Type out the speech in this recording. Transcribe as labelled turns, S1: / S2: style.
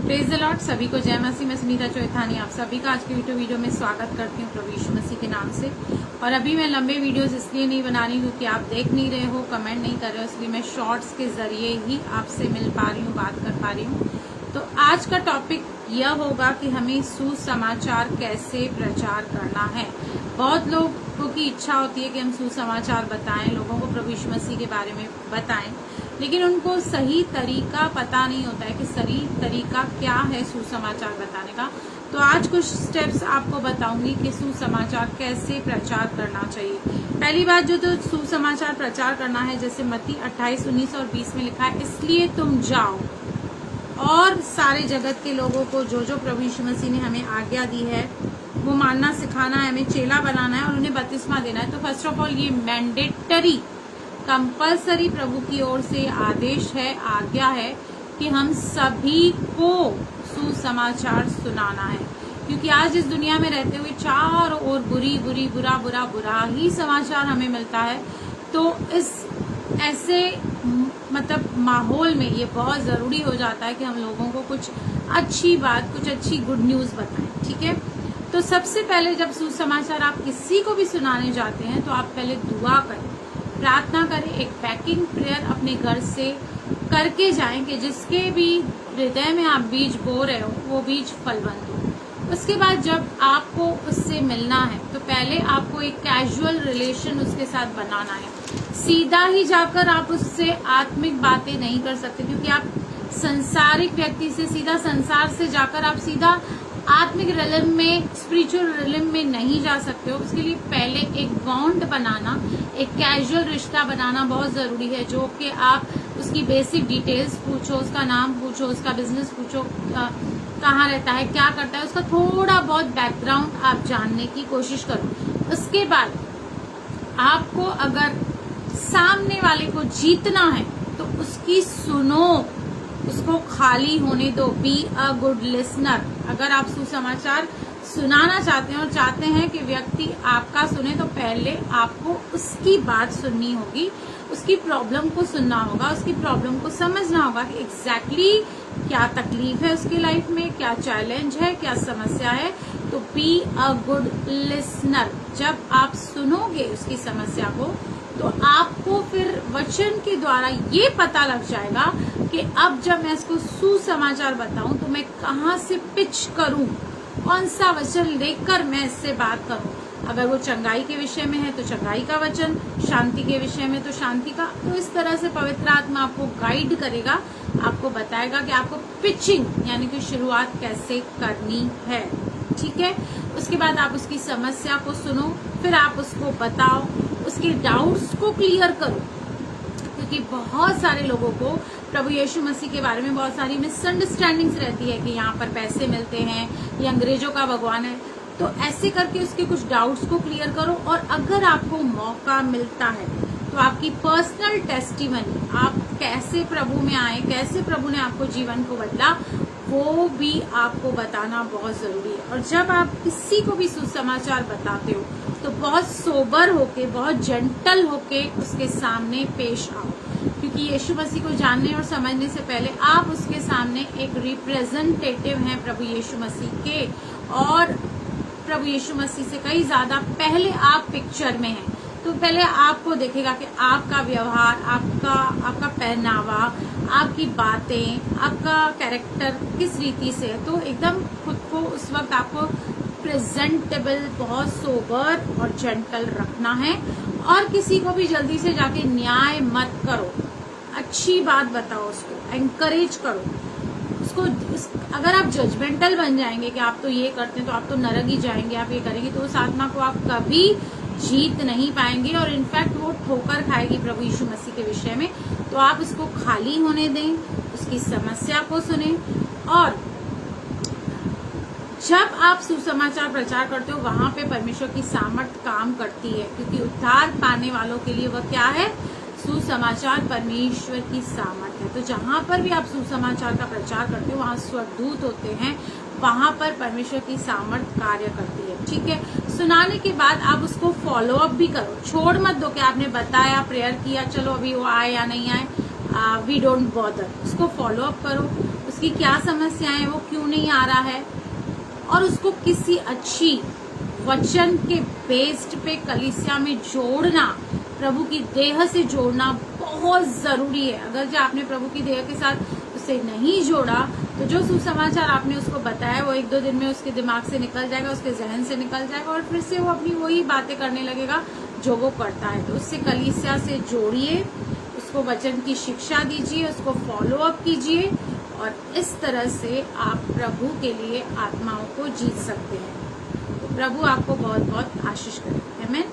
S1: Praise the Lord. सभी को जय मसीह। मैं सुनीता चौथानी आप सभी का आज के वीडियो में स्वागत करती हूँ प्रभु यीशु मसीह के नाम से। और अभी मैं लंबे वीडियोस इसलिए नहीं बना रही क्योंकि आप देख नहीं रहे हो, कमेंट नहीं कर रहे हो, इसलिए मैं शॉर्ट्स के जरिए ही आपसे मिल पा रही हूँ, बात कर पा रही हूँ। तो आज का टॉपिक यह होगा कि हमें सुसमाचार कैसे प्रचार करना है। बहुत लोगों की इच्छा होती है कि हम सुसमाचार बताएं, लोगों को प्रभु यीशु मसीह के बारे में बताएं, लेकिन उनको सही तरीका पता नहीं होता है कि सही तरीका क्या है सुसमाचार बताने का। तो आज कुछ स्टेप्स आपको बताऊंगी कि सुसमाचार कैसे प्रचार करना चाहिए। पहली बात जो तो सुसमाचार प्रचार करना है, जैसे मत्ती 28, 19 और 20 में लिखा है, इसलिए तुम जाओ और सारे जगत के लोगों को जो प्रभु यीशु मसीह ने हमें आज्ञा दी है वो मानना सिखाना है, हमें चेला बनाना है और उन्हें बपतिस्मा देना है। तो फर्स्ट ऑफ ऑल ये मैंडेटरी कंपलसरी प्रभु की ओर से आदेश है, आज्ञा है कि हम सभी को सुसमाचार सुनाना है। क्योंकि आज इस दुनिया में रहते हुए चारों ओर बुरी बुरी बुरा बुरा बुरा ही समाचार हमें मिलता है। तो इस ऐसे माहौल में ये बहुत जरूरी हो जाता है कि हम लोगों को कुछ अच्छी बात, कुछ अच्छी गुड न्यूज बताएं। ठीक है, तो सबसे पहले जब सुसमाचार आप किसी को भी सुनाने जाते हैं तो आप पहले दुआ करें, प्रार्थना करें, एक बैकिंग प्रेयर अपने घर से करके जाएं कि जिसके भी हृदय में आप बीज बो रहे हो वो बीज फलवंत हो। उसके बाद जब आपको उससे मिलना है तो पहले आपको एक कैजुअल रिलेशन उसके साथ बनाना है। सीधा ही जाकर आप उससे आत्मिक बातें नहीं कर सकते, क्योंकि आप संसारिक व्यक्ति से सीधा संसार से जाकर आप सीधा आत्मिक रिलम में, स्पिरिचुअल रिलम में नहीं जा सकते हो। उसके लिए पहले एक बॉन्ड बनाना, एक कैजुअल रिश्ता बनाना बहुत जरूरी है, जो कि आप उसकी बेसिक डिटेल्स पूछो, उसका नाम पूछो, उसका बिजनेस पूछो, कहाँ रहता है, क्या करता है, उसका थोड़ा बहुत बैकग्राउंड आप जानने की कोशिश करो। उसके बाद आपको अगर सामने वाले को जीतना है तो उसकी सुनो, उसको खाली होने दो। Be a good listener. अगर आप सुसमाचार सुनाना चाहते हैं और चाहते हैं कि व्यक्ति आपका सुने तो पहले आपको उसकी बात सुननी होगी, उसकी प्रॉब्लम को सुनना होगा, उसकी प्रॉब्लम को समझना होगा कि एग्जैक्टली क्या तकलीफ है उसकी लाइफ में, क्या चैलेंज है, क्या समस्या है। तो बी अ गुड लिसनर। जब आप सुनोगे उसकी समस्या को तो आपको फिर वचन के द्वारा ये पता लग जाएगा कि अब जब मैं इसको सुसमाचार बताऊं तो मैं कहाँ से पिच करूं, कौन सा वचन लेकर मैं इससे बात करूं। अगर वो चंगाई के विषय में है तो चंगाई का वचन, शांति के विषय में तो शांति का। तो इस तरह से पवित्र आत्मा आपको गाइड करेगा, आपको बताएगा कि आपको पिचिंग यानी कि शुरुआत कैसे करनी है। ठीक है, उसके बाद आप उसकी समस्या को सुनो, फिर आप उसको बताओ, उसके डाउट्स को क्लियर करो। क्योंकि बहुत सारे लोगों को प्रभु यीशु मसीह के बारे में बहुत सारी मिसअंडरस्टैंडिंग्स रहती है कि यहाँ पर पैसे मिलते हैं, ये अंग्रेजों का भगवान है। तो ऐसे करके उसके कुछ डाउट्स को क्लियर करो। और अगर आपको मौका मिलता है तो आपकी पर्सनल टेस्टिमनी, आप कैसे प्रभु में आए, कैसे प्रभु ने आपको जीवन को बदला, वो भी आपको बताना बहुत जरूरी है। और जब आप किसी को भी सुसमाचार बताते हो तो बहुत सोबर होके, बहुत जेंटल होके उसके सामने पेश आओ। क्योंकि यीशु मसीह को जानने और समझने से पहले आप उसके सामने एक रिप्रेजेंटेटिव हैं प्रभु यीशु मसीह के, और प्रभु यीशु मसीह से कई ज्यादा पहले आप पिक्चर में हैं। तो पहले आपको देखेगा कि आपका व्यवहार, आपका पहनावा, आपकी बातें, आपका कैरेक्टर किस रीति से है। तो एकदम खुद को उस वक्त आपको प्रेजेंटेबल, बहुत सोबर और जेंटल रखना है। और किसी को भी जल्दी से जाके न्याय मत करो, अच्छी बात बताओ, उसको एनकरेज करो उसको। अगर आप जजमेंटल बन जाएंगे कि आप तो ये करते हैं तो आप तो नरक ही जाएंगे, आप ये करेंगे, तो उस आत्मा को आप कभी जीत नहीं पाएंगे और इनफैक्ट वो ठोकर खाएगी प्रभु यीशु मसीह के विषय में। तो आप उसको खाली होने दें, उसकी समस्या को सुने। और जब आप सुसमाचार प्रचार करते हो वहां पे परमेश्वर की सामर्थ काम करती है, क्योंकि उद्धार पाने वालों के लिए वह क्या है, सुसमाचार परमेश्वर की सामर्थ है। तो जहां पर भी आप सुसमाचार का प्रचार करते हो वहां स्वर्गदूत होते हैं, वहां पर परमेश्वर की सामर्थ कार्य करती है। ठीक है, सुनाने के बाद आप उसको फॉलो अप भी करो, छोड़ मत दो कि आपने बताया, प्रेयर किया, चलो अभी वो आए या नहीं आए, वी डोंट बॉदर। उसको फॉलो अप करो, उसकी क्या समस्याएं, वो क्यों नहीं आ रहा है, और उसको किसी अच्छी वचन के बेस्ड पे कलीसिया में जोड़ना, प्रभु की देह से जोड़ना बहुत जरूरी है। अगर जो आपने प्रभु की देह के साथ उसे नहीं जोड़ा तो जो सुसमाचार आपने उसको बताया वो 1-2 दिन में उसके दिमाग से निकल जाएगा, उसके जहन से निकल जाएगा, और फिर से वो अपनी वही बातें करने लगेगा जो वो करता है। तो उससे कलीसिया से जोड़िए, उसको वचन की शिक्षा दीजिए, उसको फॉलो अप कीजिए, और इस तरह से आप प्रभु के लिए आत्माओं को जीत सकते हैं। तो प्रभु आपको बहुत बहुत आशीष करे। आमीन।